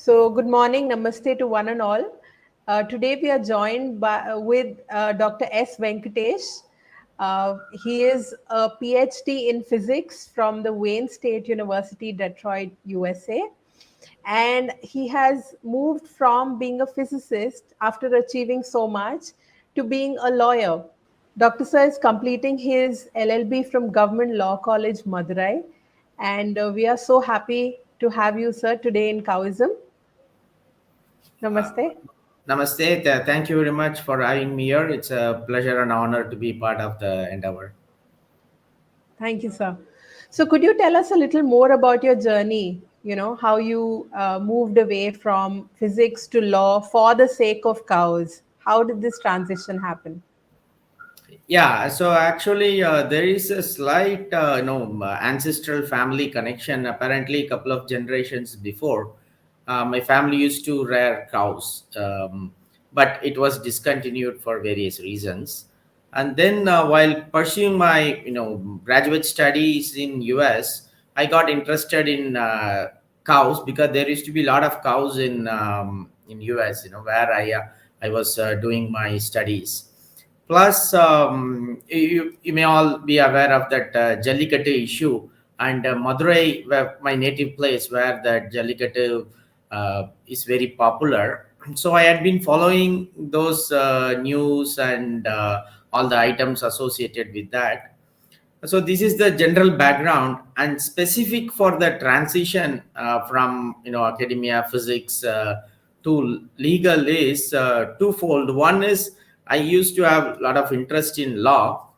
So, good morning, namaste to one and all. Today we are joined with Dr. S. Venkatesh. He is a PhD in physics from the Wayne State University, Detroit, USA. And he has moved from being a physicist after achieving so much to being a lawyer. Dr. Sir is completing his LLB from Government Law College, Madurai. And we are so happy to have you, sir, today in Taoism. Uh, Namaste. Namaste. Thank you very much for having me here. It's a pleasure and honor to be part of the endeavor. Thank you, sir. So, could you tell us a little more about your journey? You know, how you moved away from physics to law for the sake of cows. How did this transition happen? Yeah, so actually, there is a slight, ancestral family connection. Apparently, a couple of generations before, my family used to rear cows, but it was discontinued for various reasons. And then, while pursuing my, graduate studies in US, I got interested in cows because there used to be a lot of cows in US, where I was doing my studies. Plus, you may all be aware of that Jallikattu issue, and Madurai, where my native place, where that Jallikattu is very popular. So I had been following those news and all the items associated with that. So this is the general background, and specific for the transition from academia physics to legal is twofold. One is I used to have a lot of interest in law.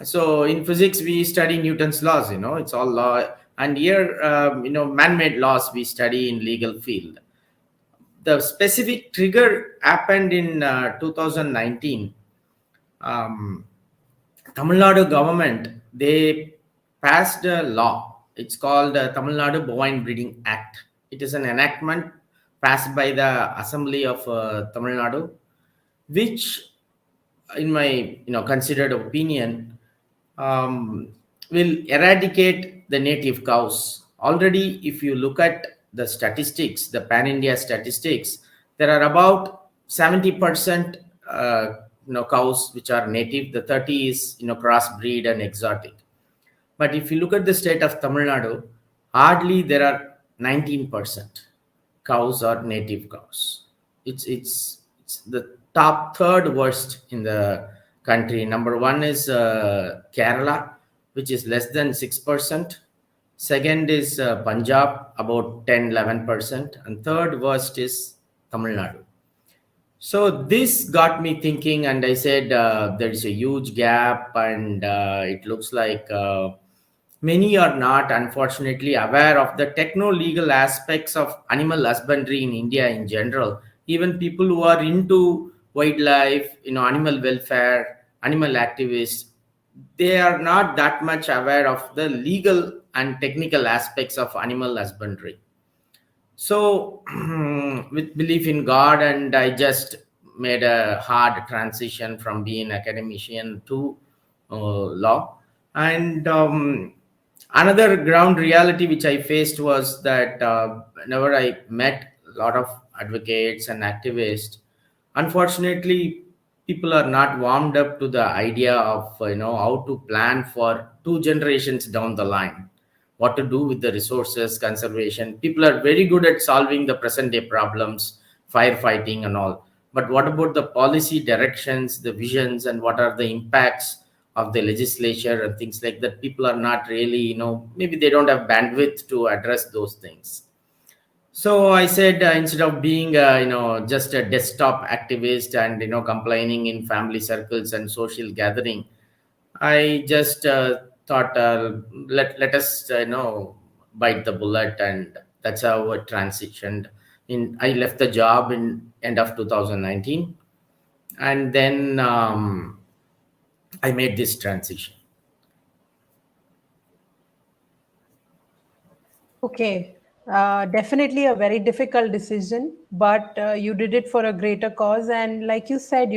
So in physics we study Newton's laws, it's all law, and here man-made laws we study in legal field. The specific trigger happened in 2019. um, Tamil Nadu government, they passed a law. It's called Tamil Nadu Bovine Breeding Act. It is an enactment passed by the Assembly of Tamil Nadu, which, in my considered opinion, um, will eradicate the native cows. Already, if you look at the statistics, the pan India statistics, there are about 70% cows which are native. The 30 is crossbreed and exotic. But if you look at the state of Tamil Nadu, hardly there are 19% cows are native cows. It's the top third worst in the country. Number one is Kerala, which is less than 6%. Second is Punjab, about 10-11%. And third worst is Tamil Nadu. So this got me thinking, and I said there is a huge gap, and it looks like many are not, unfortunately, aware of the techno-legal aspects of animal husbandry in India in general. Even people who are into wildlife, animal welfare, animal activists, they are not that much aware of the legal and technical aspects of animal husbandry. So, with belief in God, and I just made a hard transition from being academician to law. And another ground reality which I faced was that whenever I met a lot of advocates and activists, unfortunately, people are not warmed up to the idea of how to plan for two generations down the line, what to do with the resources conservation. People are very good at solving the present day problems, firefighting and all, but what about the policy directions, the visions, and what are the impacts of the legislature and things like that? People are not really, maybe they don't have bandwidth to address those things. So I said, instead of being, just a desktop activist and complaining in family circles and social gathering, I just thought, let us bite the bullet, and that's how it transitioned. I left the job in end of 2019, and then I made this transition. Okay. Definitely a very difficult decision, but you did it for a greater cause. And like you said,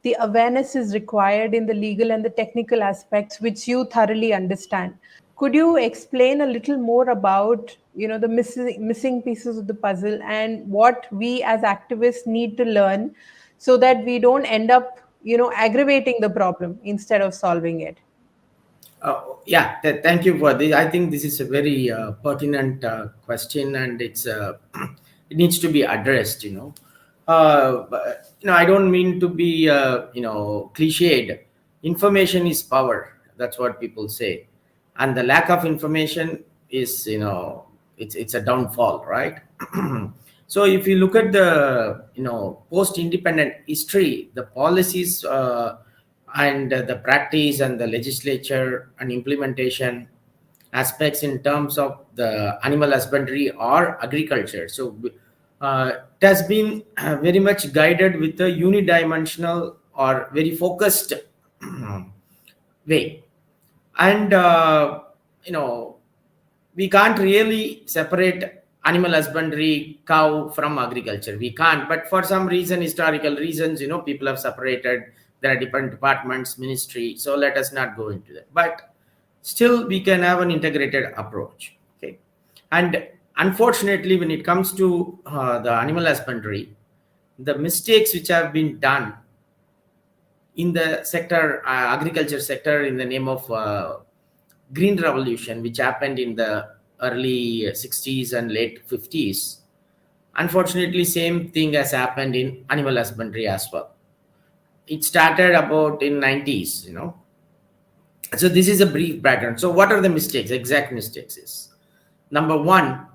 the awareness is required in the legal and the technical aspects, which you thoroughly understand. Could you explain a little more about, the missing pieces of the puzzle and what we as activists need to learn so that we don't end up, aggravating the problem instead of solving it? Yeah, thank you for this. I think this is a very pertinent question, and it's it needs to be addressed. I don't mean to be cliched. Information is power. That's what people say, and the lack of information is it's a downfall, right? So if you look at the post-independent history, the policies. And the practice and the legislature and implementation aspects in terms of the animal husbandry or agriculture. So it has been very much guided with a unidimensional or very focused way. And, we can't really separate animal husbandry, cow from agriculture. We can't, but for some reason, historical reasons, people have separated. There are different departments, ministry, so let us not go into that, but still we can have an integrated approach. Okay, and unfortunately when it comes to the animal husbandry, the mistakes which have been done in the sector, agriculture sector, in the name of green revolution, which happened in the early 60s and late 50s, unfortunately same thing has happened in animal husbandry as well. It started about in 90s. So this is a brief background. So what are the mistakes? Exact mistakes is, number one,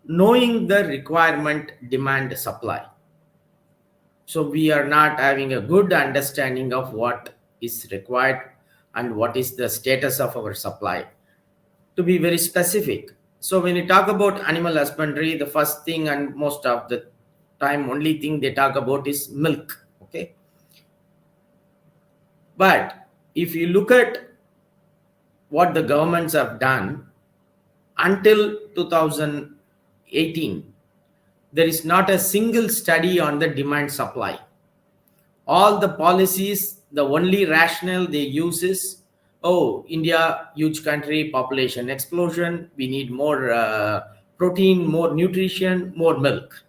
knowing the requirement, demand, supply. So we are not having a good understanding of what is required and what is the status of our supply. To be very specific, so when you talk about animal husbandry, the first thing and most of the time only thing they talk about is milk. Okay, but if you look at what the governments have done until 2018, there is not a single study on the demand supply. All the policies, the only rationale they use is, oh, India, huge country, population explosion, we need more protein, more nutrition, more milk.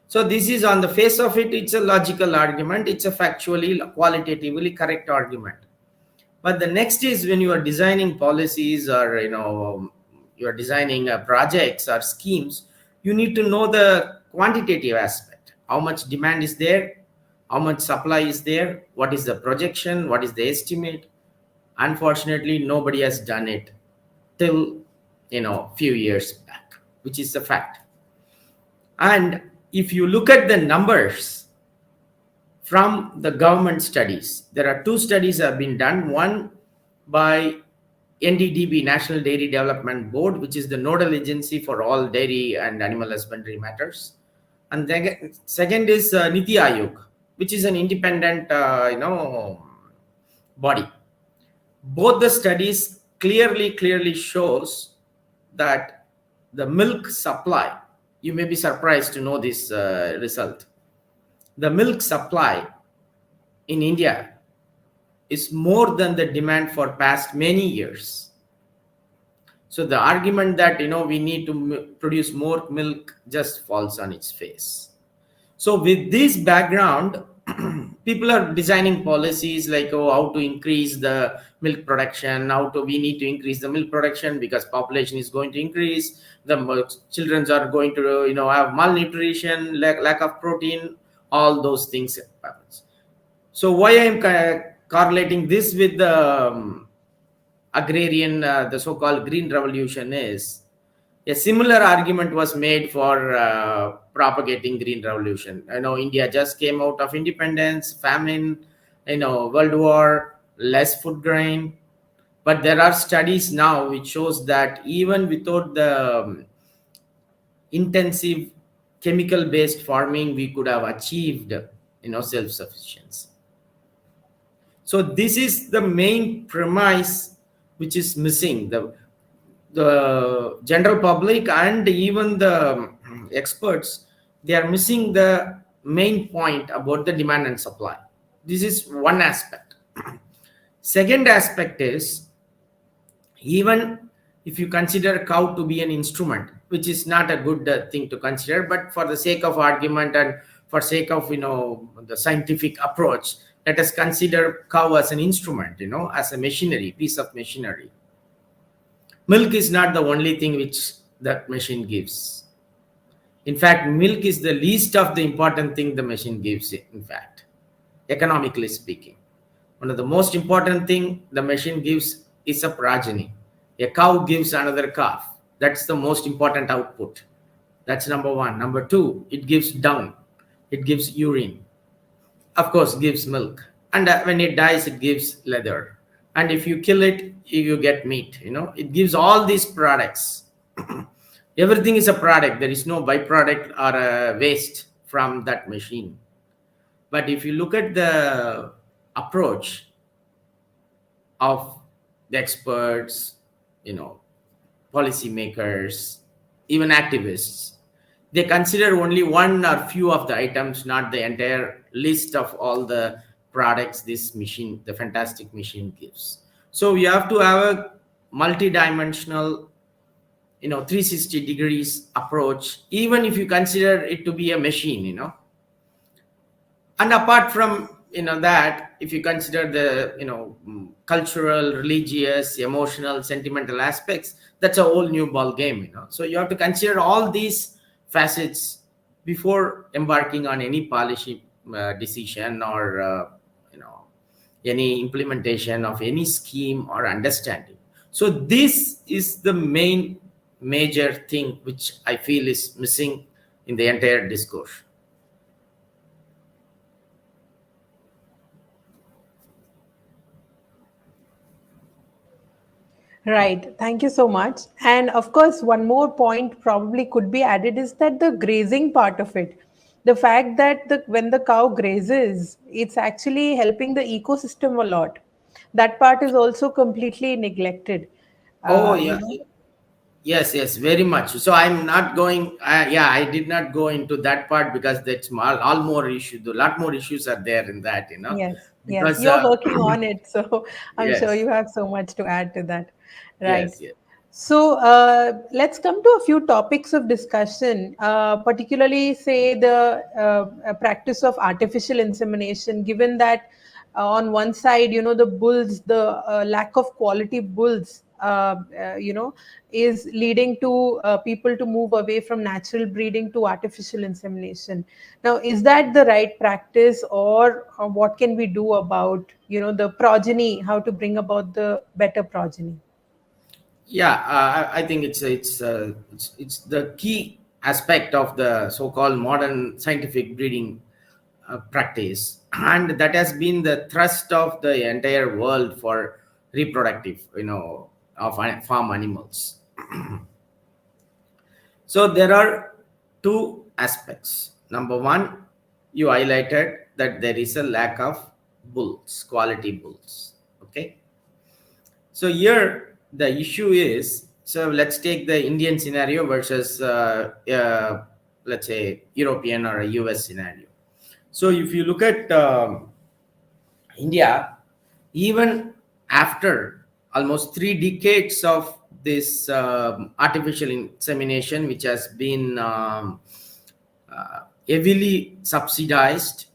So this is, on the face of it, it's a logical argument. It's a factually, qualitatively correct argument. But the next is, when you are designing policies or you are designing projects or schemes, you need to know the quantitative aspect. How much demand is there? How much supply is there? What is the projection? What is the estimate? Unfortunately, nobody has done it till few years back, which is the fact. And if you look at the numbers from the government studies, there are two studies have been done. One by NDDB, National Dairy Development Board, which is the nodal agency for all dairy and animal husbandry matters. And the second is Niti Aayog, which is an independent body. Both the studies clearly shows that the milk supply, you may be surprised to know this result, the milk supply in India is more than the demand for past many years. So the argument that we need to produce more milk just falls on its face. So with this background, people are designing policies like, oh, how to increase the milk production, we need to increase the milk production because population is going to increase, the children are going to have malnutrition, lack of protein, all those things happens. So why I am correlating this with the agrarian, the so-called green revolution is, a similar argument was made for propagating green revolution. India just came out of independence, famine, world war, less food grain. But there are studies now which shows that even without the intensive chemical-based farming, we could have achieved self-sufficiency. So this is the main premise which is missing. The general public and even the experts, they are missing the main point about the demand and supply. This is one aspect. Second aspect is, Even if you consider cow to be an instrument, which is not a good thing to consider, but for the sake of argument and for sake of the scientific approach, let us consider cow as an instrument, as a machinery, piece of machinery. Milk is not the only thing which that machine gives. In fact, milk is the least of the important thing the machine gives, in fact, economically speaking. One of the most important thing the machine gives is a progeny. A cow gives another calf. That's the most important output. That's number one. Number two, it gives dung. It gives urine. Of course, gives milk. And when it dies, it gives leather. And if you kill it, you get meat. It gives all these products. Everything is a product. There is no byproduct or a waste from that machine. But if you look at the approach of the experts, policymakers, even activists, they consider only one or few of the items, not the entire list of all the products this machine, the fantastic machine, gives. So you have to have a multi-dimensional 360 degrees approach, even if you consider it to be a machine. And apart from that, if you consider the cultural, religious, emotional, sentimental aspects, that's a whole new ball game. So you have to consider all these facets before embarking on any policy decision or any implementation of any scheme or understanding. So this is the major thing which I feel is missing in the entire discourse. Right. Thank you so much. And of course, one more point probably could be added is that the grazing part of it. The fact that when the cow grazes, it's actually helping the ecosystem a lot. That part is also completely neglected. Oh, You yeah. know, Yes, very much. So I'm not going. I did not go into that part because that's all more issues. A lot more issues are there in that, yes, yes. because You're working on it, so I'm sure yes, you have so much to add to that. Right. yes. So let's come to a few topics of discussion, particularly say the practice of artificial insemination, given that on one side, the bulls, the lack of quality bulls, is leading to people to move away from natural breeding to artificial insemination. Now, is that the right practice, or what can we do about, the progeny, how to bring about the better progeny? Yeah, I think it's the key aspect of the so-called modern scientific breeding practice, and that has been the thrust of the entire world for reproductive, of farm animals. So there are two aspects. Number one, you highlighted that there is a lack of bulls, quality bulls. Okay. So here the issue is, so let's take the Indian scenario versus let's say European or a US scenario. So if you look at India, even after almost 3 decades of this artificial insemination, which has been heavily subsidized,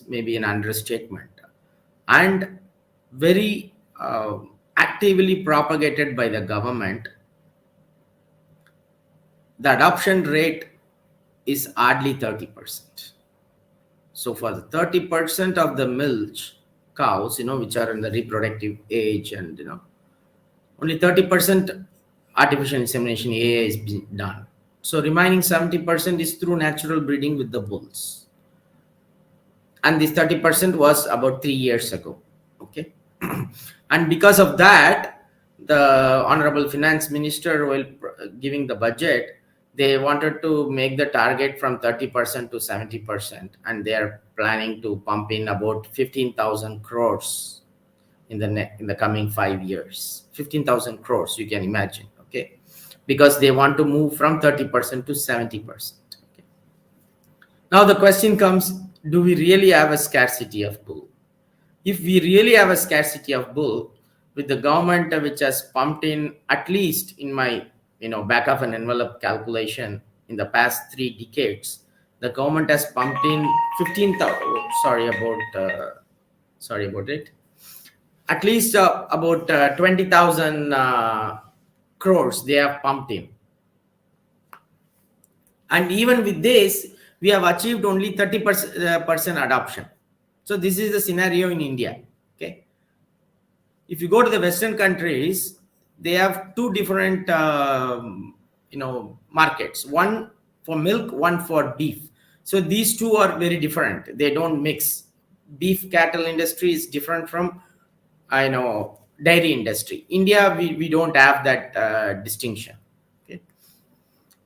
maybe an understatement, and very actively propagated by the government, the adoption rate is hardly 30%. So for the 30% of the milch cows, which are in the reproductive age, and only 30% artificial insemination AA is being done. So remaining 70% is through natural breeding with the bulls. And this 30% was about 3 years ago. Okay. And because of that, the honorable finance minister, while giving the budget, they wanted to make the target from 30% to 70%, and they are planning to pump in about 15,000 crores in the coming 5 years. 15,000 crores, you can imagine. Okay, because they want to move from 30% to 70%. Okay. Now the question comes: do we really have a scarcity of bull? If we really have a scarcity of bull, with the government, which has pumped in, at least in my back of an envelope calculation, in the past 3 decades, the government has pumped in 15,000. Sorry about it. At least about 20,000 crores they have pumped in. And even with this, we have achieved only 30% adoption. So this is the scenario in India. Okay. If you go to the Western countries, they have two different markets. One for milk, one for beef. So these two are very different. They don't mix. Beef cattle industry is different from dairy industry. India, we don't have that distinction. Okay.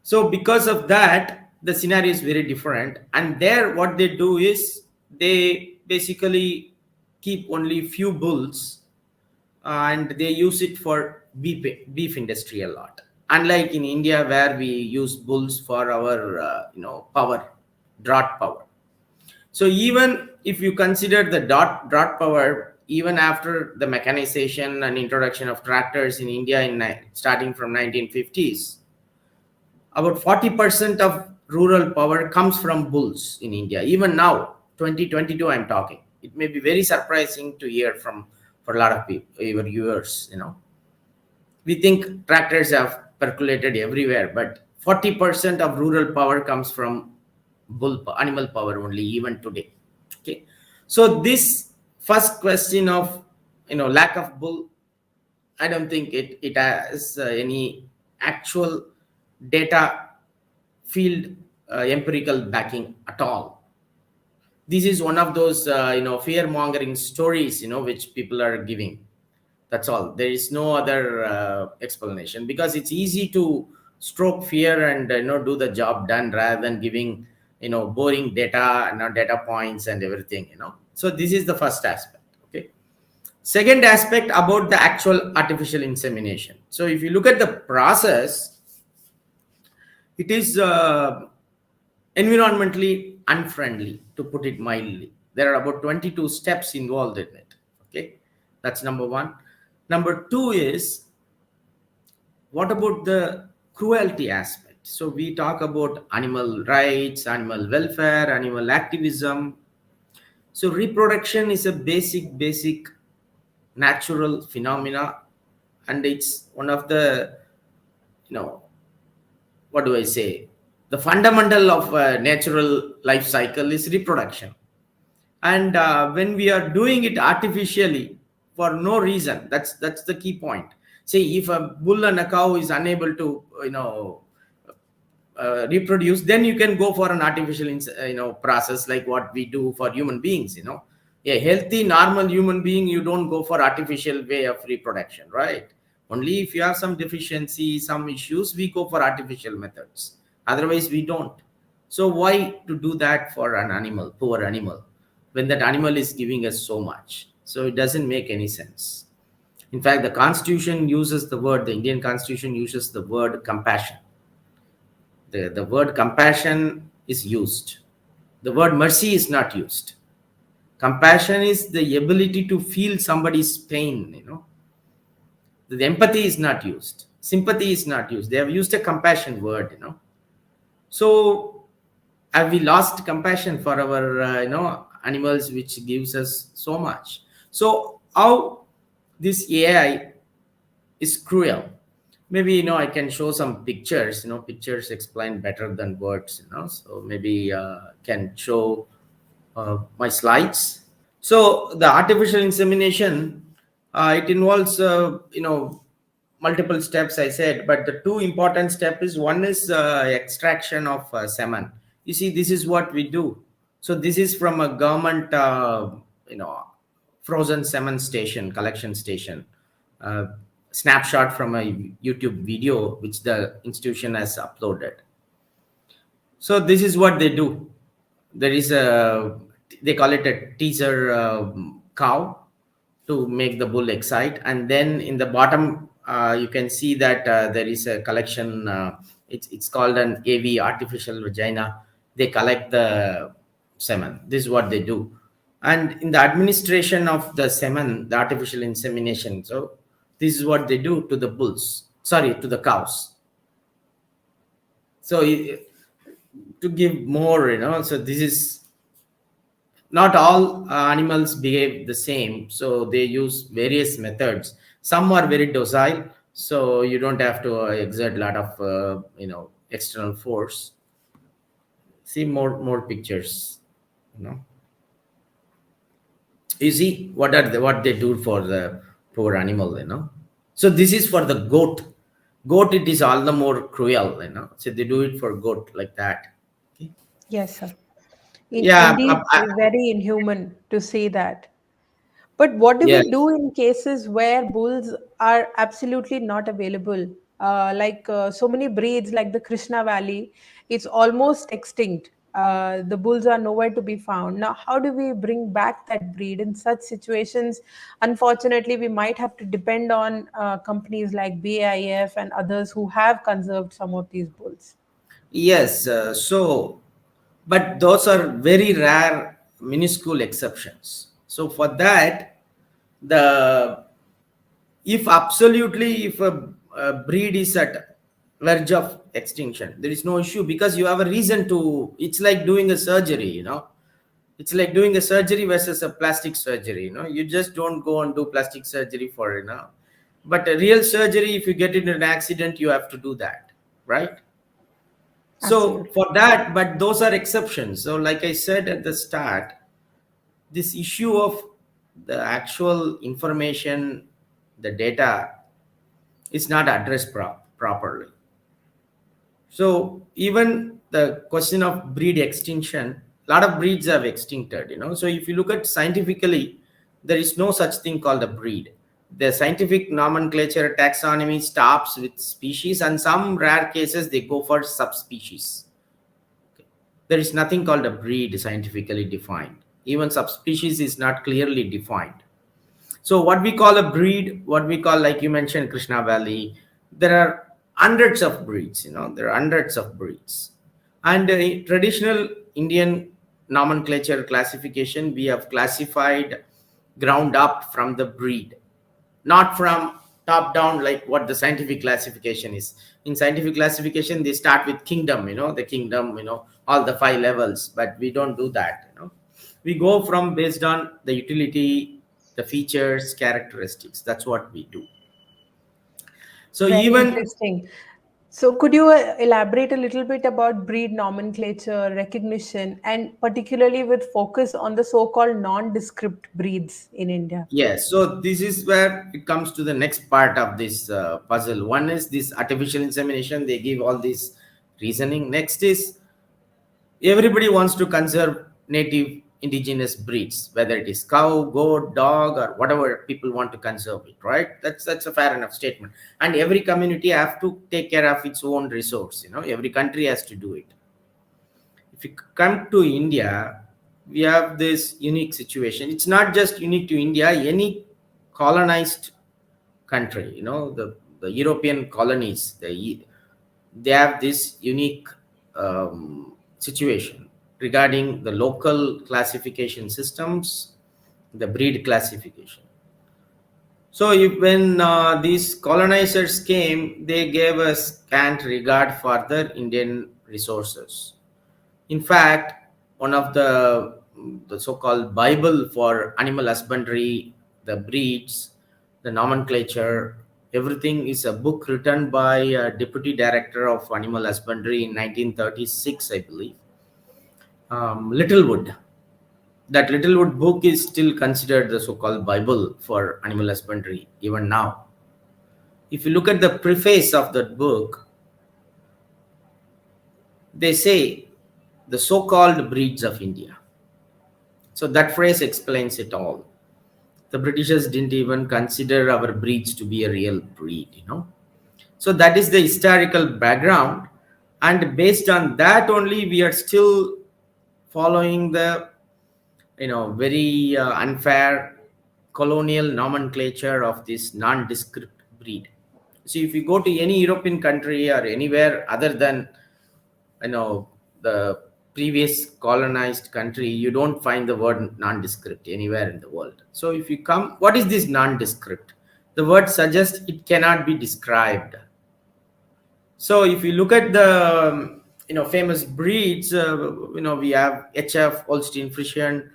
So because of that, the scenario is very different. And there, what they do is they basically keep only few bulls, and they use it for beef industry a lot. Unlike in India, where we use bulls for our power, drought power. So even if you consider the drought power, even after the mechanization and introduction of tractors in India starting from 1950s, about 40% of rural power comes from bulls in India. Even now, 2022, I'm talking. It may be very surprising to hear for a lot of people, your viewers. We think tractors have percolated everywhere, but 40% of rural power comes from animal power only, even today. Okay. So this first question of lack of bull, I don't think it has any actual data field empirical backing at all. This is one of those fear mongering stories which people are giving. That's all. There is no other explanation, because it's easy to stroke fear and do the job done, rather than giving boring data, data points and everything. So this is the first aspect. Okay. Second aspect about the actual artificial insemination. So if you look at the process, it is environmentally unfriendly, to put it mildly. There are about 22 steps involved in it. Okay, that's number one. Number two is, what about the cruelty aspect? So we talk about animal rights, animal welfare, animal activism. So reproduction is a basic natural phenomena, and it's one of the what do I say? The fundamental of natural life cycle is reproduction. And when we are doing it artificially for no reason, that's the key point. Say if a bull and a cow is unable to reproduce, then you can go for an artificial process, like what we do for human beings. A healthy normal human being, you don't go for artificial way of reproduction, right? Only if you have some deficiency, some issues, we go for artificial methods. Otherwise we don't. So why to do that for an animal, poor animal, when that animal is giving us so much? So it doesn't make any sense. In fact, the Constitution uses the Indian Constitution uses the word compassion. The word compassion is used. The word mercy is not used. Compassion is the ability to feel somebody's pain. The empathy is not used. Sympathy is not used. They have used a compassion word. So have we lost compassion for our animals, which gives us so much? So how this AI is cruel? Maybe I can show some pictures. Pictures explain better than words. So maybe can show my slides. So the artificial insemination, it involves multiple steps, I said, but the two important steps is, one is extraction of semen. You see, this is what we do. So this is from a government frozen semen station, collection station, snapshot from a YouTube video which the institution has uploaded. So this is what they do. There is they call it a teaser cow to make the bull excite, and then in the bottom you can see that there is a collection. It's called an AV, artificial vagina. They collect the semen. This is what they do. And in the administration of the semen, the artificial insemination, so This is what they do to the bulls, sorry, to the cows. So to give more, so this is not all animals behave the same, so they use various methods. Some are very docile, so you don't have to exert a lot of external force. See more pictures, you know you see what they do for the poor animal, so this is for the goat. It is all the more cruel, so they do it for goat like that. Okay. Yes, sir. Yeah. Indeed, very inhuman to say that. But what do we Yes. do in cases where bulls are absolutely not available? So many breeds, like the Krishna Valley, it's almost extinct. The bulls are nowhere to be found. Now, how do we bring back that breed in such situations? Unfortunately, we might have to depend on companies like BIF and others who have conserved some of these bulls. Yes, but those are very rare, minuscule exceptions. So for that, the if absolutely if a breed is at verge of extinction, there is no issue because you have a reason to. It's like doing a surgery, It's like doing a surgery versus a plastic surgery, You just don't go and do plastic surgery for, But a real surgery, if you get into an accident, you have to do that, right? So Absolutely. for that, but those are exceptions. So like I said at the start, this issue of the actual information, the data is not addressed properly. So even the question of breed extinction, a lot of breeds have extincted, So if you look at scientifically, there is no such thing called a breed. The scientific nomenclature taxonomy stops with species, and some rare cases they go for subspecies. There is nothing called a breed scientifically defined. Even subspecies is not clearly defined. So what we call a breed, what we call, like you mentioned, Krishna Valley, there are hundreds of breeds, there are hundreds of breeds. And traditional Indian nomenclature classification, we have classified ground up from the breed, not from top down like what the scientific classification is. In scientific classification, they start with kingdom, the kingdom, all the 5 levels, but we don't do that, we go from based on the utility, the features, characteristics. That's what we do. So Very even interesting. So, could you elaborate a little bit about breed nomenclature, recognition, and particularly with focus on the so called non-descript breeds in India? yes, so this is where it comes to the next part of this puzzle. One is this artificial insemination, they give all this reasoning. Next is everybody wants to conserve native indigenous breeds, whether it is cow, goat, dog, or whatever people want to conserve it, right? That's a fair enough statement. And every community have to take care of its own resource, every country has to do it. If you come to India, we have this unique situation. It's not just unique to India, any colonized country, the European colonies, they have this unique situation regarding the local classification systems, the breed classification. So when these colonizers came, they gave us scant regard for the Indian resources. In fact, one of the so-called Bible for animal husbandry, the breeds, the nomenclature, everything is a book written by a deputy director of animal husbandry in 1936, I believe. Littlewood. That Littlewood book is still considered the so-called Bible for animal husbandry even now. If you look at the preface of that book, they say the so-called breeds of India. So that phrase explains it all. The Britishers didn't even consider our breeds to be a real breed. So that is the historical background, and based on that only, we are still following the very unfair colonial nomenclature of this non-descript breed. See, if you go to any European country or anywhere other than the previous colonized country, you don't find the word nondescript anywhere in the world. So if you come, what is this nondescript? The word suggests it cannot be described. So if you look at the famous breeds, we have HF, Holstein Friesian,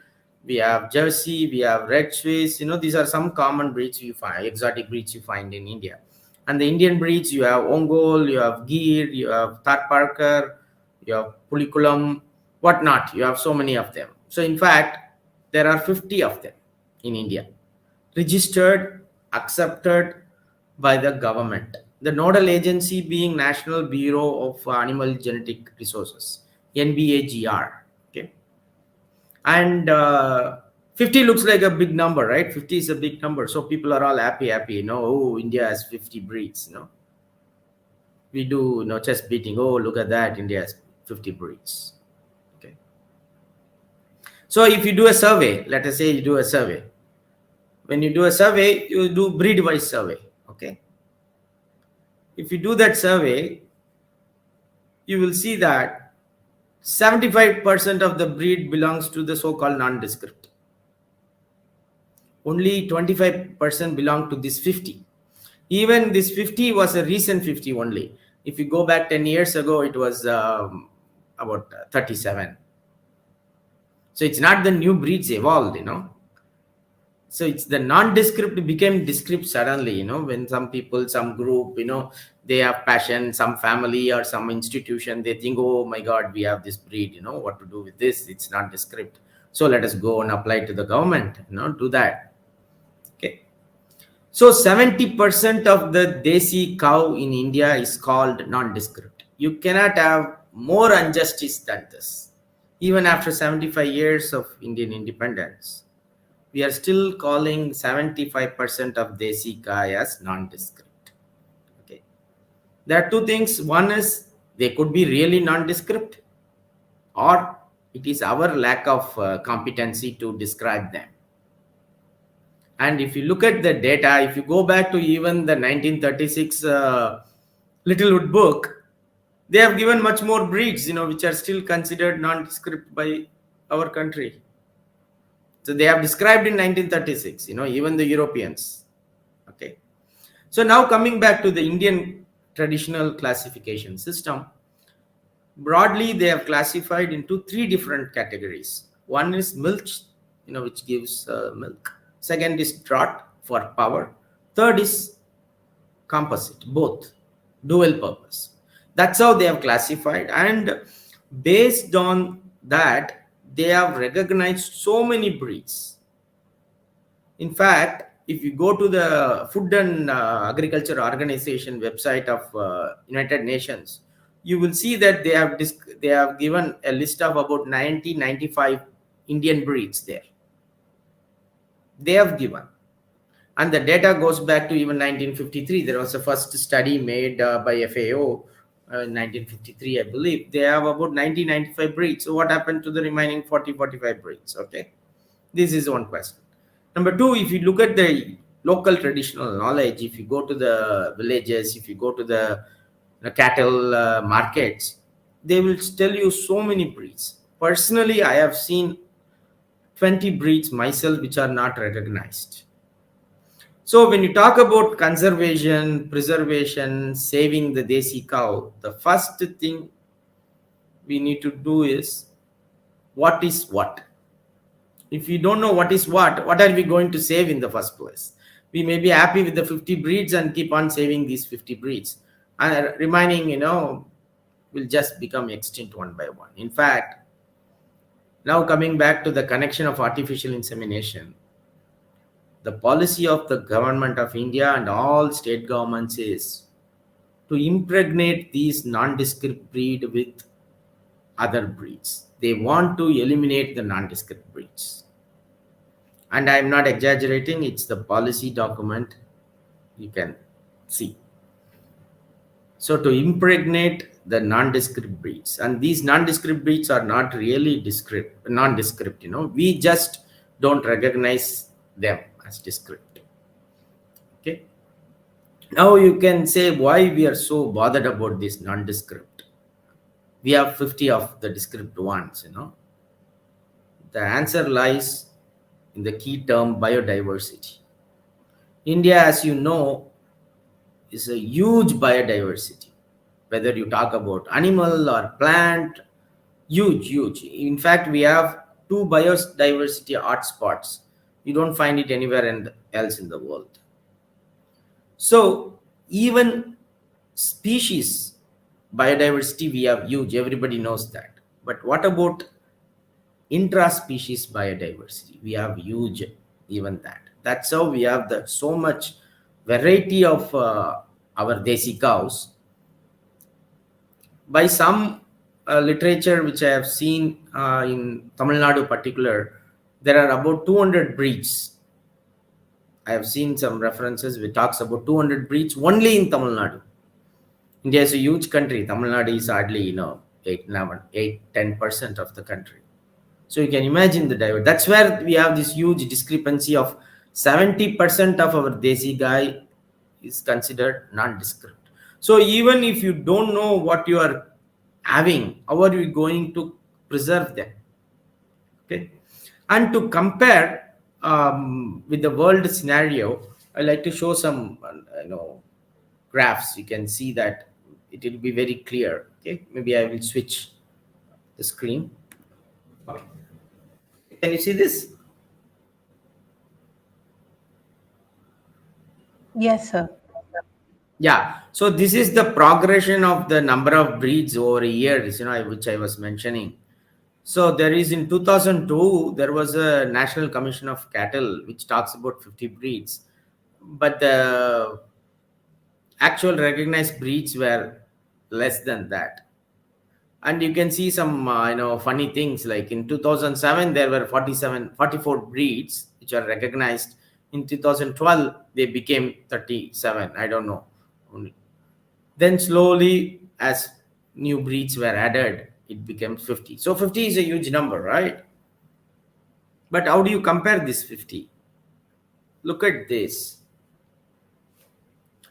we have Jersey, we have Red Swiss. These are some common breeds you find, exotic breeds you find in India. And the Indian breeds, you have Ongol, you have Gir, you have Tharparkar, you have Puliculam, whatnot. You have so many of them. So in fact, there are 50 of them in India, registered, accepted by the government. The nodal agency being National Bureau of Animal Genetic Resources, NBAGR. Okay, and 50 looks like a big number, right? 50 is a big number, so people are all happy. Oh, India has 50 breeds. We do chest beating. Oh, look at that, India has 50 breeds. Okay, so if you do a survey, let us say you do a survey. When you do a survey, you do breed-wise survey. Okay, if you do that survey, you will see that 75% of the breed belongs to the so-called non-descript. Only 25% belong to this 50. Even this 50 was a recent 50 only. If you go back 10 years ago, it was about 37. So it's not the new breeds evolved, So it's the non-descript became descript suddenly, when some people, some group, they have passion, some family or some institution, they think, oh my God, we have this breed, what to do with this? It's not descript. So let us go and apply to the government, do that. Okay. So 70% of the desi cow in India is called non-descript. You cannot have more injustice than this. Even after 75 years of Indian independence, we are still calling 75% of desi Kai as non-descript. Okay. There are two things. One is they could be really non-descript, or it is our lack of competency to describe them. And if you look at the data, if you go back to even the 1936 Littlewood book, they have given much more breeds, which are still considered non-descript by our country. So they have described in 1936, even the Europeans. Okay. So now coming back to the Indian traditional classification system, broadly they have classified into three different categories. One is milch, which gives milk. Second is trot for power. Third is composite, both dual purpose. That's how they have classified, and based on that, they have recognized so many breeds. In fact, if you go to the Food and Agriculture Organization website of United Nations, you will see that they have given a list of about 95 Indian breeds there. They have given, and the data goes back to even 1953. There was a first study made by FAO in 1953, I believe. They have about 95 breeds. So what happened to the remaining 45 breeds? Okay, this is one question. Number two, if you look at the local traditional knowledge, if you go to the villages, if you go to the cattle markets, they will tell you so many breeds. Personally, I have seen 20 breeds myself which are not recognized. So when you talk about conservation, preservation, saving the desi cow, the first thing we need to do is what is what. If we don't know what is what are we going to save in the first place? We may be happy with the 50 breeds and keep on saving these 50 breeds. And remaining, will just become extinct one by one. In fact, now coming back to the connection of artificial insemination, the policy of the government of India and all state governments is to impregnate these nondescript breed with other breeds. They want to eliminate the nondescript breeds. And I'm not exaggerating, it's the policy document you can see. So to impregnate the nondescript breeds, and these nondescript breeds are not really nondescript, we just don't recognize them as descript. Okay. Now you can say why we are so bothered about this nondescript. We have 50 of the descript ones, The answer lies in the key term biodiversity. India, as you know, is a huge biodiversity, whether you talk about animal or plant. Huge. In fact, we have two biodiversity hotspots. You don't find it anywhere else in the world. So even species biodiversity, we have huge. Everybody knows that. But what about intra-species biodiversity? We have huge, even that. That's how we have the so much variety of our desi cows. By some literature which I have seen in Tamil Nadu particular, there are about 200 breeds. I have seen some references which talks about 200 breeds only in Tamil Nadu. India is a huge country. Tamil Nadu is hardly, 10% of the country. So you can imagine the diversity. That's where we have this huge discrepancy of 70% of our desi guy is considered non-descript. So even if you don't know what you are having, how are you going to preserve them? Okay, and to compare with the world scenario, I like to show some graphs. You can see that it will be very clear. Okay, maybe I will switch the screen. Okay. Can you see this? Yes, sir. Yeah. So this is the progression of the number of breeds over years, which I was mentioning. So there is in 2002, there was a National Commission of Cattle which talks about 50 breeds, but the actual recognized breeds were less than that. And you can see some funny things, like in 2007 there were 44 breeds which are recognized. In 2012 they became 37, I don't know. Then slowly, as new breeds were added, it became 50. So 50 is a huge number, right? But how do you compare this 50? Look at this.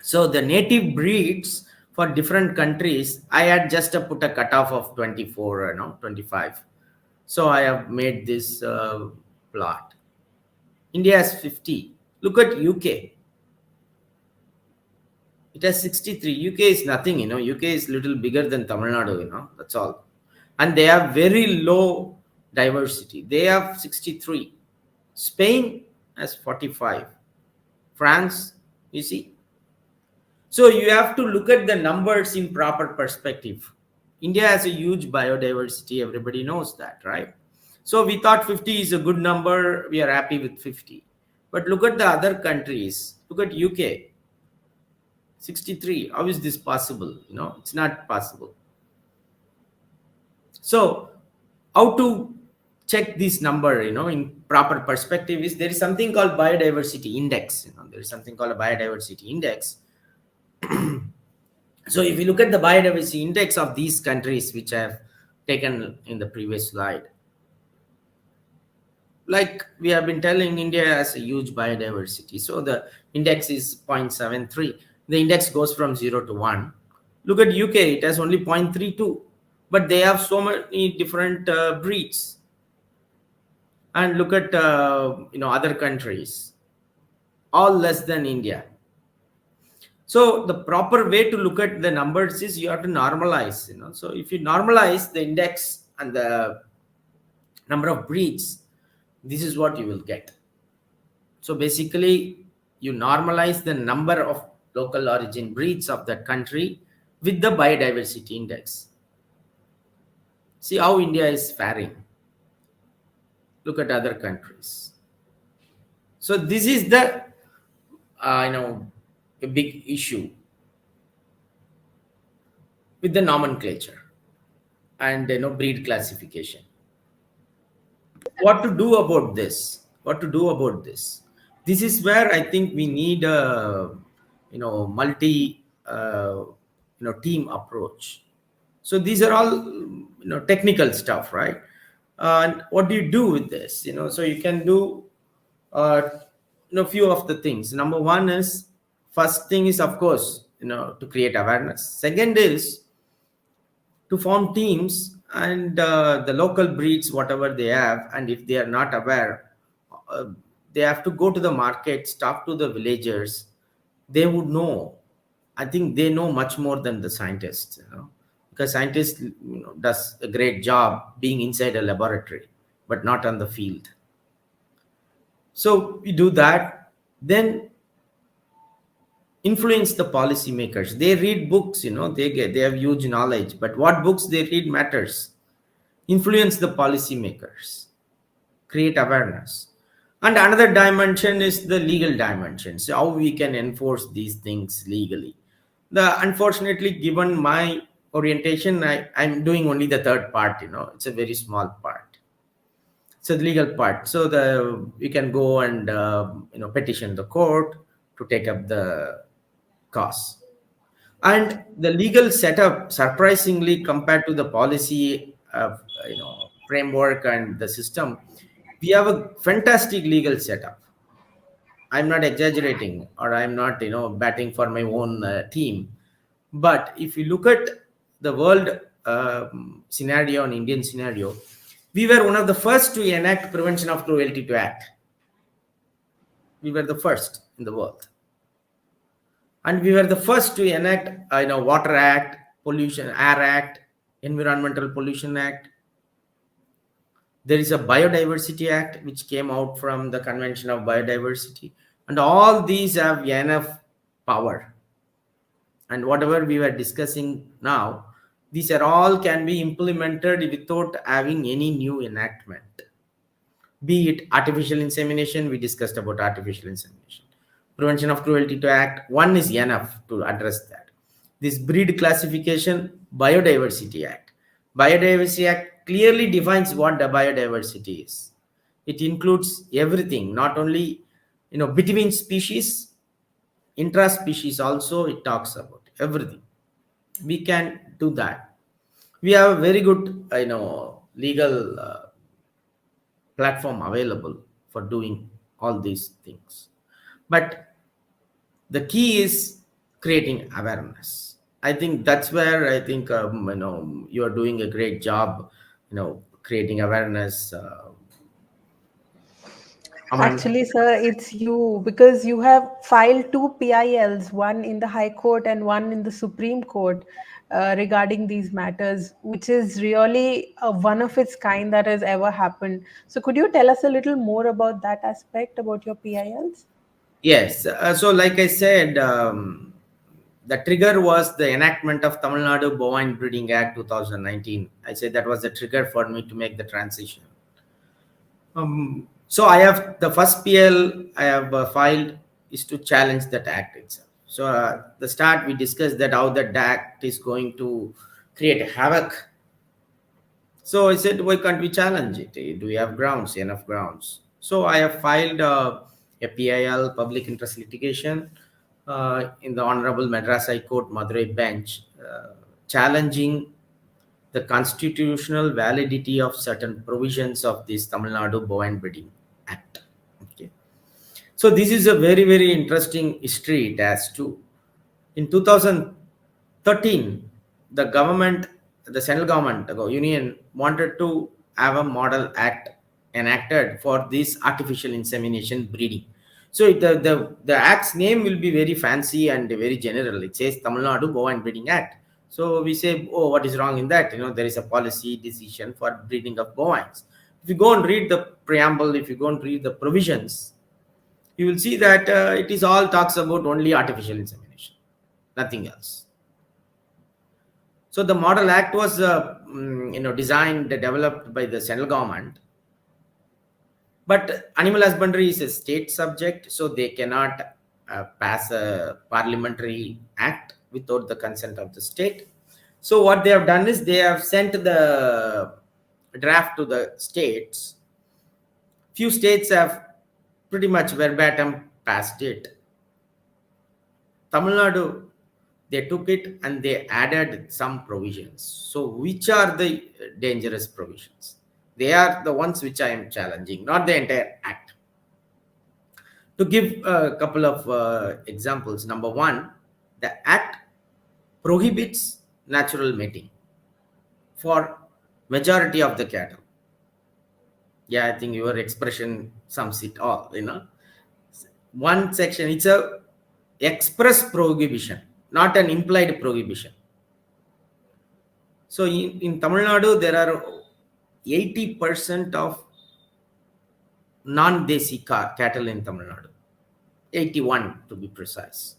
So the native breeds for different countries, I had just put a cutoff of 24, 25. So I have made this plot. India has 50. Look at UK. It has 63. UK is nothing, UK is little bigger than Tamil Nadu, that's all. And they have very low diversity. They have 63. Spain has 45. France, you see. So you have to look at the numbers in proper perspective. India has a huge biodiversity. Everybody knows that, right? So we thought 50 is a good number. We are happy with 50. But look at the other countries. Look at UK. 63. How is this possible? It's not possible. So how to check this number, in proper perspective is there is something called biodiversity index. There is something called a biodiversity index. So if you look at the biodiversity index of these countries, which I have taken in the previous slide, like we have been telling, India has a huge biodiversity. So the index is 0.73. The index goes from 0 to 1. Look at UK, it has only 0.32, but they have so many different breeds. And look at other countries, all less than India. So the proper way to look at the numbers is you have to normalize. So if you normalize the index and the number of breeds, this is what you will get. So basically, you normalize the number of local origin breeds of that country with the biodiversity index. See how India is faring. Look at other countries. So this is the a big issue with the nomenclature and breed classification. What to do about this? This is where I think we need a multi team approach. So these are all technical stuff, right? And what do you do with this? So you can do few of the things. Number one is, first thing is, of course, to create awareness. Second is to form teams and the local breeds, whatever they have, and if they are not aware, they have to go to the markets, talk to the villagers, they would know. I think they know much more than the scientists, because scientists, does a great job being inside a laboratory, but not on the field. So we do that. Then influence the policymakers. They read books, they have huge knowledge, but what books they read matters. Influence the policymakers, create awareness. And another dimension is the legal dimension. So how we can enforce these things legally. Unfortunately, given my orientation, I'm doing only the third part. It's a very small part. So the legal part. So we can go and petition the court to take up the cause. And the legal setup, surprisingly, compared to the policy of framework and the system, we have a fantastic legal setup. I'm not exaggerating, or I'm not batting for my own team. But if you look at the world scenario and Indian scenario, we were one of the first to enact Prevention of Cruelty to Act. We were the first in the world. And we were the first to enact Water Act, Pollution Air Act, Environmental Pollution Act. There is a Biodiversity Act which came out from the Convention of Biodiversity, and all these have enough power. And whatever we were discussing now, these are all can be implemented without having any new enactment. Be it artificial insemination, we discussed about artificial insemination. Prevention of Cruelty to Act, one is enough to address that. This breed classification, Biodiversity Act. Biodiversity Act clearly defines what the biodiversity is. It includes everything, not only between species, intra-species also it talks about everything. We can do that. We have a very good legal platform available for doing all these things. But the key is creating awareness. I think that's where I think you are doing a great job, creating awareness. Actually, sir, it's you, because you have filed two PILs, one in the High Court and one in the Supreme Court, regarding these matters, which is really one of its kind that has ever happened. So, could you tell us a little more about that aspect, about your PILs? Yes. So, like I said, the trigger was the enactment of Tamil Nadu Bovine Breeding Act 2019. I said that was the trigger for me to make the transition. So I have the first PL I have filed is to challenge that act itself. So the start we discussed that how that act is going to create havoc. So I said, why can't we challenge it? Do we have grounds, enough grounds? So I have filed a PIL, public interest litigation, in the Honorable Madras High Court Madurai bench, challenging the constitutional validity of certain provisions of this Tamil Nadu Bovine Breeding Act. Okay. So this is a very, very interesting history. It has to. In 2013, the government, the central government, the union wanted to have a model act enacted for this artificial insemination breeding. So the act's name will be very fancy and very general. It says Tamil Nadu Bovine Breeding Act. So we say, oh, what is wrong in that? There is a policy decision for breeding of bovines. If you go and read the preamble, if you go and read the provisions, you will see that it is all talks about only artificial insemination, nothing else. So the Model Act was, designed, developed by the central government. But animal husbandry is a state subject, so they cannot pass a parliamentary act without the consent of the state. So what they have done is they have sent the draft to the states. Few states have pretty much verbatim passed it. Tamil Nadu, they took it and they added some provisions. So which are the dangerous provisions? They are the ones which I am challenging, not the entire act. To give a couple of examples, number one, the act prohibits natural mating for majority of the cattle. Yeah, I think your expression sums it all, you know. One section, it's a express prohibition, not an implied prohibition. So in Tamil Nadu, there are 80% of non-desi cattle in Tamil Nadu. 81 to be precise.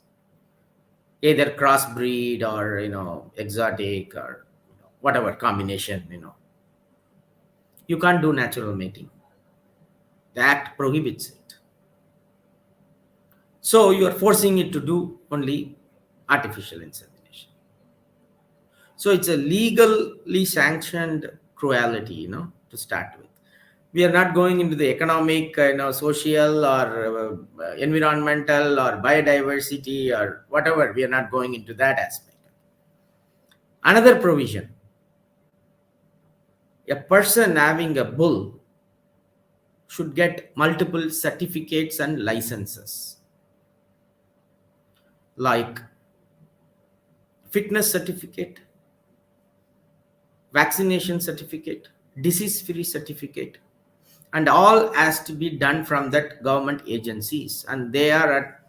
Either crossbreed or, exotic or whatever combination, You can't do natural mating. The act prohibits it. So you are forcing it to do only artificial insemination. So it's a legally sanctioned cruelty, to start with. We are not going into the economic, social or environmental or biodiversity or whatever. We are not going into that aspect. Another provision: a person having a bull should get multiple certificates and licenses, like fitness certificate, vaccination certificate, disease free certificate, and all has to be done from that government agencies, and they are at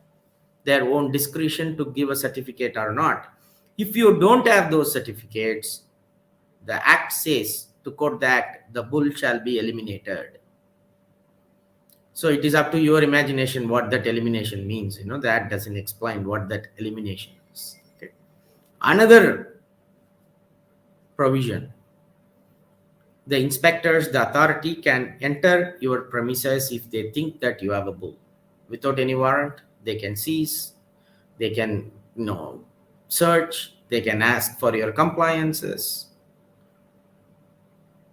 their own discretion to give a certificate or not. If you don't have those certificates, the act says, to quote the act, the bull shall be eliminated. So it is up to your imagination what that elimination means. The act doesn't explain what that elimination is. Okay. Another provision: the inspectors, the authority can enter your premises if they think that you have a bull. Without any warrant, they can seize, they can, search, they can ask for your compliances.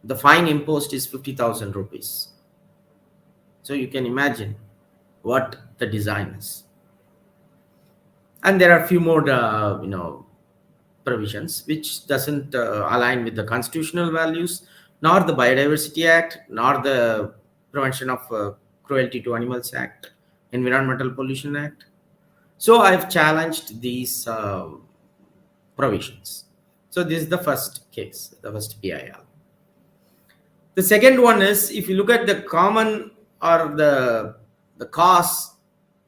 The fine imposed is 50,000 rupees. So you can imagine what the design is. And there are a few more, provisions which doesn't align with the constitutional values, nor the Biodiversity Act, nor the Prevention of Cruelty to Animals Act, Environmental Pollution Act. So I've challenged these provisions. So this is the first case, the first PIL. The second one is, if you look at the common or the cause,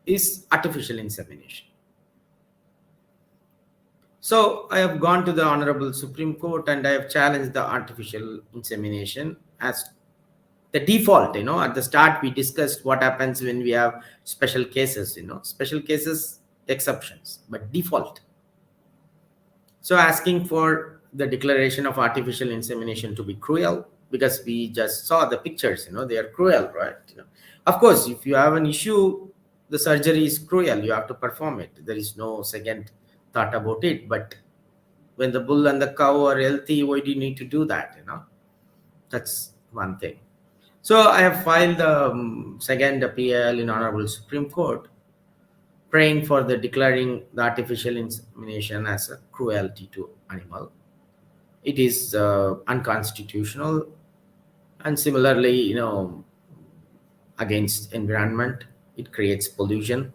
is artificial insemination. So I have gone to the Honorable Supreme Court and I have challenged the artificial insemination as the default. At the start we discussed what happens when we have special cases, special cases, exceptions, but default. So asking for the declaration of artificial insemination to be cruel, because we just saw the pictures, they are cruel, right? Of course, if you have an issue, the surgery is cruel, you have to perform it. There is no second thought about it. But when the bull and the cow are healthy, why do you need to do that? That's one thing. So I have filed the second appeal in Honorable Supreme Court, praying for the declaring the artificial insemination as a cruelty to animal. It is unconstitutional, and similarly, against environment. It creates pollution.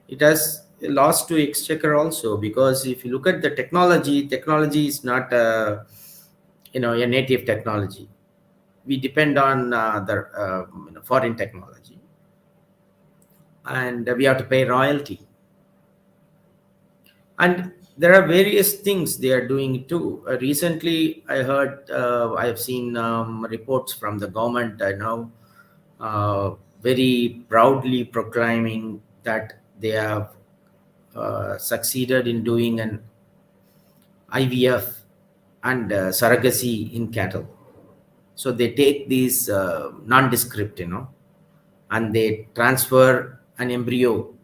It has a loss to exchequer also, because if you look at the technology is not a native technology. We depend on the foreign technology, and we have to pay royalty. And there are various things they are doing too. Recently, I heard, I have seen reports from the government, very proudly proclaiming that they have succeeded in doing an IVF and surrogacy in cattle. So they take these non-descript, and they transfer an embryo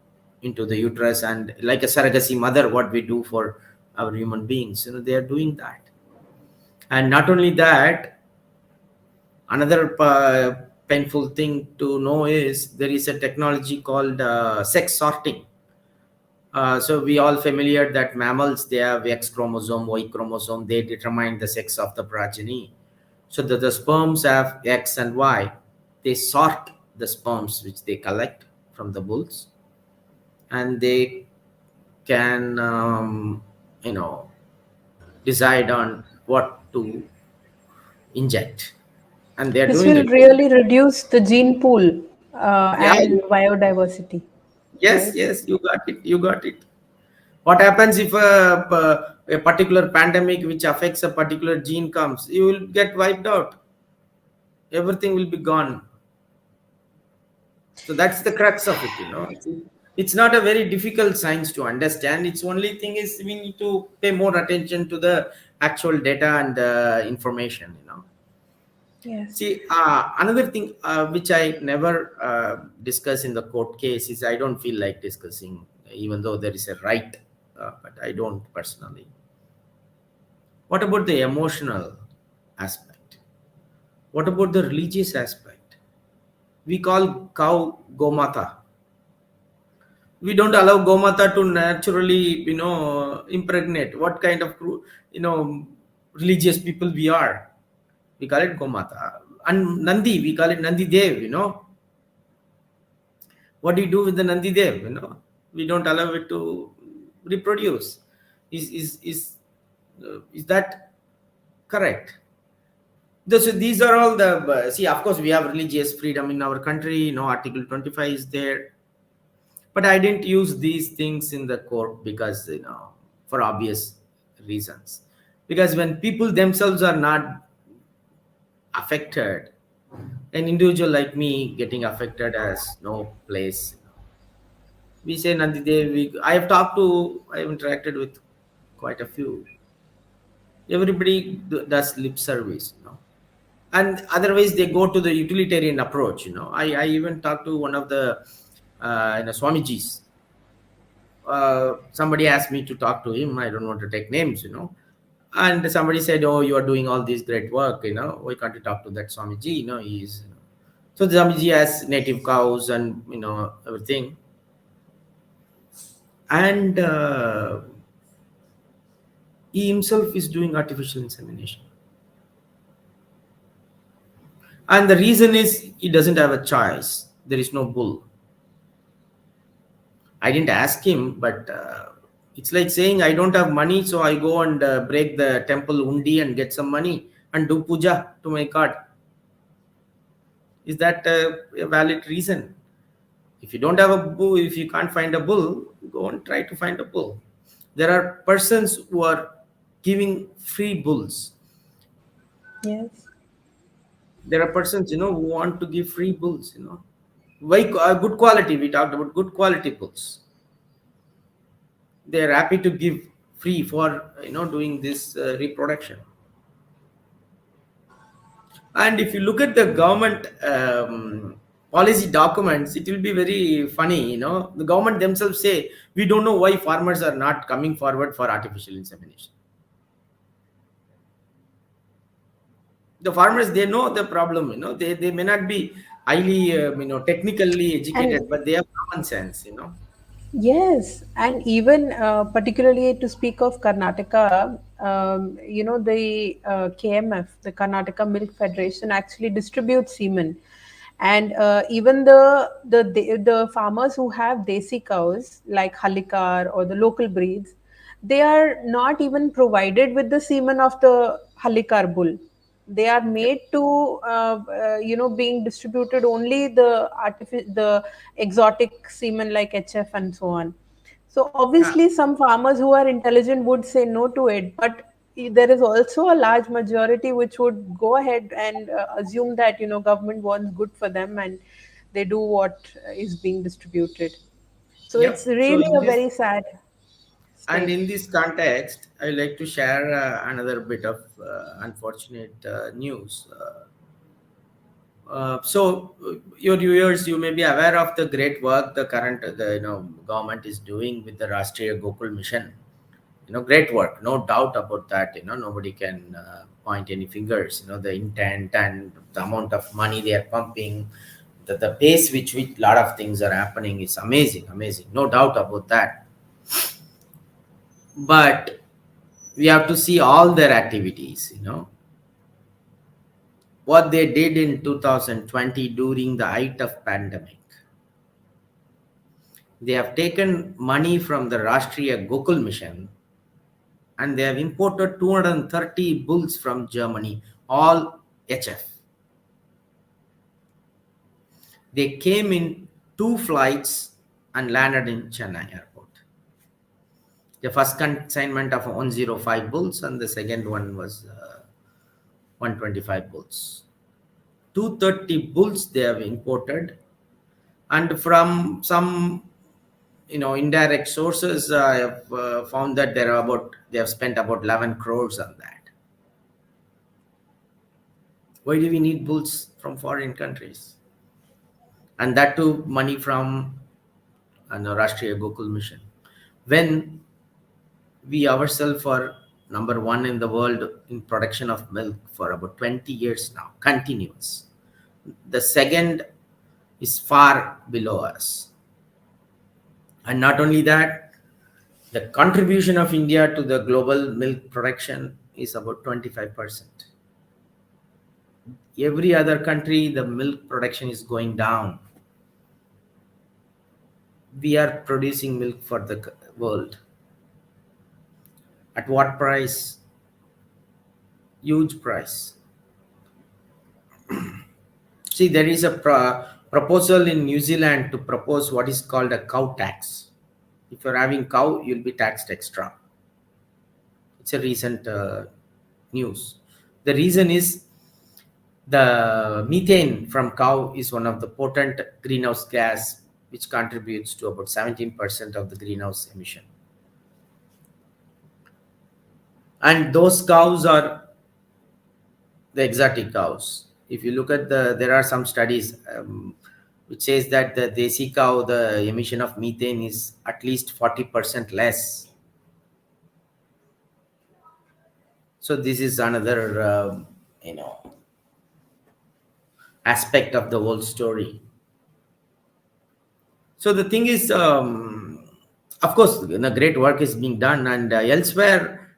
into the uterus, and like a surrogacy mother, what we do for our human beings, they are doing that. And not only that, another painful thing to know is there is a technology called sex sorting. So we all familiar that mammals, they have X chromosome, Y chromosome, they determine the sex of the progeny. So that the sperms have X and Y. They sort the sperms which they collect from the bulls, and they can decide on what to inject. and they are This doing will it. really reduce the gene pool Yeah. and biodiversity, Yes, right? yes, you got it. You got it. What happens if a particular pandemic which affects a particular gene comes? You will get wiped out. Everything will be gone. So that's the crux of it. It's not a very difficult science to understand. It's only thing is we need to pay more attention to the actual data and information. Yes. See, another thing which I never discuss in the court case is I don't feel like discussing, even though there is a right, but I don't personally. What about the emotional aspect? What about the religious aspect? We call cow Gomata. We don't allow Gomata to naturally, impregnate. What kind of, religious people we are? We call it Gomata. And Nandi, we call it Nandi Dev. What do you do with the Nandi Dev? We don't allow it to reproduce. Is that correct? So these are all the see. Of course, we have religious freedom in our country. Article 25 is there, but I didn't use these things in the court because for obvious reasons. Because when people themselves are not affected, an individual like me getting affected has no place. We say Nandi Devi. I have interacted with quite a few. Everybody does lip service. And otherwise they go to the utilitarian approach. I even talked to one of the Swamijis. Somebody asked me to talk to him. I don't want to take names. And somebody said, "Oh, you are doing all this great work. Why can't you talk to that Swamiji? He's." So the Swamiji has native cows and everything. And he himself is doing artificial insemination. And the reason is he doesn't have a choice. There is no bull. I didn't ask him, but it's like saying I don't have money, so I go and break the temple undi and get some money and do puja to my god. Is that a valid reason? If you don't have a bull, if you can't find a bull, go and try to find a bull. There are persons who are giving free bulls. Yes. There are persons who want to give free bulls. Why good quality? We talked about good quality bulls. They are happy to give free for doing this reproduction. And if you look at the government policy documents, it will be very funny. The government themselves say we don't know why farmers are not coming forward for artificial insemination. The farmers, they know the problem. They may not be highly technically educated, And but they have common sense. yes, and even particularly to speak of Karnataka, the KMF, the Karnataka Milk Federation, actually distributes semen, and even the farmers who have desi cows like Halikar or the local breeds, they are not even provided with the semen of the Halikar bull. They are Yep. made to being distributed only the exotic semen like HF and so on. So Yeah. obviously some farmers who are intelligent would say no to it, but there is also a large majority which would go ahead and assume that government wants good for them, and they do what is being distributed. So it's Yep. So really in a this very sad And state. in this context, I like to share another bit of unfortunate news. Your viewers, you may be aware of the great work the current government is doing with the Rashtriya Gokul Mission. Great work, no doubt about that. Nobody can point any fingers. The intent and the amount of money they are pumping, the pace which a lot of things are happening is amazing, amazing. No doubt about that. But we have to see all their activities. What they did in 2020 during the height of pandemic. They have taken money from the Rashtriya Gokul Mission and they have imported 230 bulls from Germany, all HF. They came in two flights and landed in Chennai airport. The first consignment of 105 bulls, and the second one was 125 bulls. 230 bulls they have imported, and from some indirect sources, I have found that they have spent about 11 crores on that. Why do we need bulls from foreign countries? And that too, money from Rashtriya Gokul Mission. When we ourselves are number one in the world in production of milk for about 20 years now, continuous. The second is far below us. And not only that, the contribution of India to the global milk production is about 25%. Every other country, the milk production is going down. We are producing milk for the world. At what price? Huge price. See, there is a proposal in New Zealand to propose what is called a cow tax. If you're having cow, you'll be taxed extra. It's a recent news. The reason is the methane from cow is one of the potent greenhouse gas which contributes to about 17% of the greenhouse emission. And those cows are the exotic cows. If you look at there are some studies which says that the desi cow, the emission of methane is at least 40% less. So this is another, aspect of the whole story. So the thing is, of course, great work is being done, and elsewhere,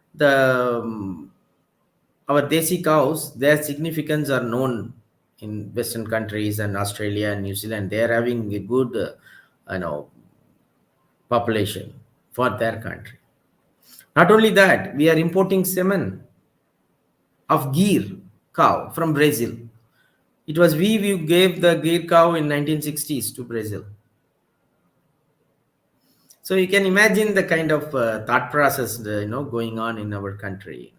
our desi cows, their significance are known in Western countries and Australia and New Zealand. They are having a good, population for their country. Not only that, we are importing semen of Gir cow from Brazil. It was we who gave the Gir cow in 1960s to Brazil. So you can imagine the kind of thought process going on in our country.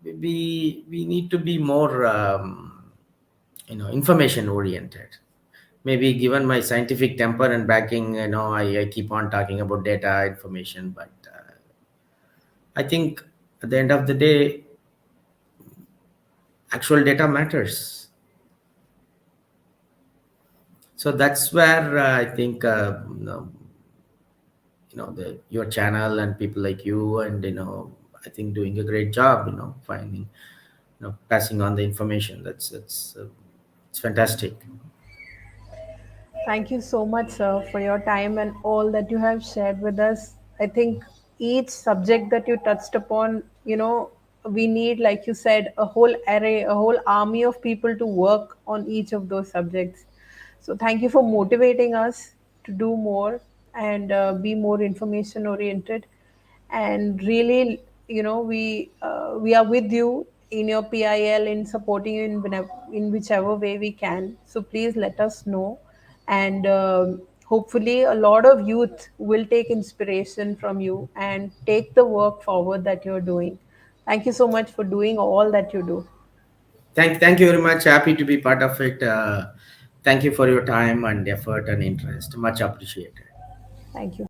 We need to be more information oriented. Maybe given my scientific temper and backing, I keep on talking about data information, but I think at the end of the day, actual data matters. So that's where I think your channel and people like you, and I think doing a great job finding, passing on the information. That's it's fantastic. Thank you so much, sir, for your time and all that you have shared with us. I think each subject that you touched upon, we need, like you said, a whole array, a whole army of people to work on each of those subjects. So thank you for motivating us to do more and be more information oriented. And really, we are with you in your PIL, in supporting you in whichever way we can. So please let us know, and hopefully a lot of youth will take inspiration from you and take the work forward that you're doing. Thank you so much for doing all that you do. Thank you very much. Happy to be part of it. Thank you for your time and effort and interest. Much appreciated. Thank you.